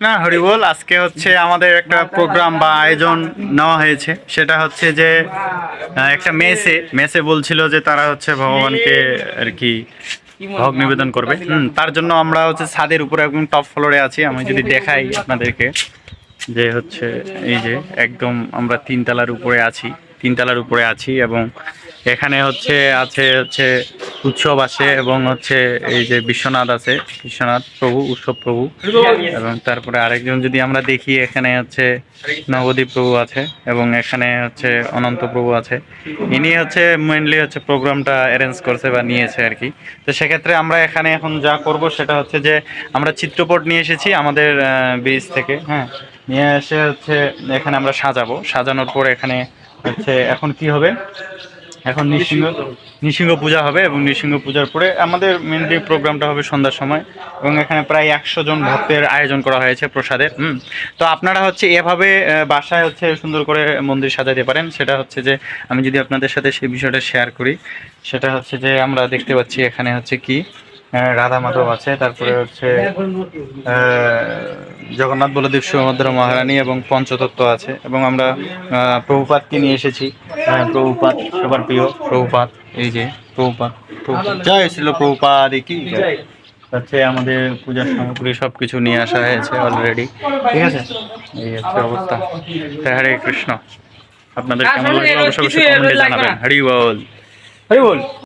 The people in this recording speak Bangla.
না হরি বল। আজকে হচ্ছে আমাদের একটা প্রোগ্রাম বা আয়োজন নেওয়া হয়েছে, সেটা হচ্ছে যে একটা মেসে মেসে বলছিল যে তারা হচ্ছে ভগবানকে আর কি ভোগ নিবেদন করবে। তার জন্য আমরা হচ্ছে ছাদের উপরে একদম টপ ফ্লোরে আছি। আমি যদি দেখাই আপনাদেরকে যে হচ্ছে এই যে একদম আমরা তিনতলার উপরে আছি এবং এখানে হচ্ছে হচ্ছে উৎসব আছে এবং হচ্ছে এই যে বিশ্বনাথ আছে, বিশ্বনাথ প্রভু, উৎসব প্রভু। এবং তারপরে আরেকজন যদি আমরা দেখি, এখানে হচ্ছে নবদ্বীপ প্রভু আছে এবং এখানে হচ্ছে অনন্ত প্রভু আছে। ইনি হচ্ছে মেইনলি হচ্ছে প্রোগ্রামটা অ্যারেঞ্জ করছে বা নিয়েছে আর কি। তো সেক্ষেত্রে আমরা এখানে এখন যা করব সেটা হচ্ছে যে আমরা চিত্রপট নিয়ে এসেছি আমাদের বীজ থেকে। হ্যাঁ, নিয়ে এসে হচ্ছে এখানে আমরা সাজানোর পর এখানে হচ্ছে এখন কি হবে, এখন নৃসিংহ পূজা হবে এবং নৃসিংহ পূজার পরে আমাদের মেনলি প্রোগ্রামটা হবে সন্ধ্যার সময়। এবং এখানে প্রায় 100 জন ভক্তের আয়োজন করা হয়েছে প্রসাদের। তো আপনারা হচ্ছে এভাবে বাসায় হচ্ছে সুন্দর করে মন্দির সাজাতে পারেন। সেটা হচ্ছে যে আমি যদি আপনাদের সাথে সেই বিষয়টা শেয়ার করি, সেটা হচ্ছে যে আমরা দেখতে পাচ্ছি এখানে হচ্ছে কি রাধা মাধব আছে, তারপরে হচ্ছে জগন্নাথ বলদেব সুভদ্রা মহারানী এবং পঞ্চতত্ত্ব আছে। এবং আমরা প্রভুপাদকে নিয়ে এসেছি। প্রভুপাদ সবার প্রিয় প্রভুপাদ, এই যে প্রভুপাদ। জয় ছিল প্রভুপাদ কি হচ্ছে আমাদের পূজার সামগ্রী সবকিছু নিয়ে আসা হয়েছে অলরেডি। ঠিক আছে, এই হচ্ছে অবস্থা। হরে কৃষ্ণ। আপনাদের কেমন লাগলো অবশ্যই কমেন্টে জানাবেন। হরি বল, হরি বল।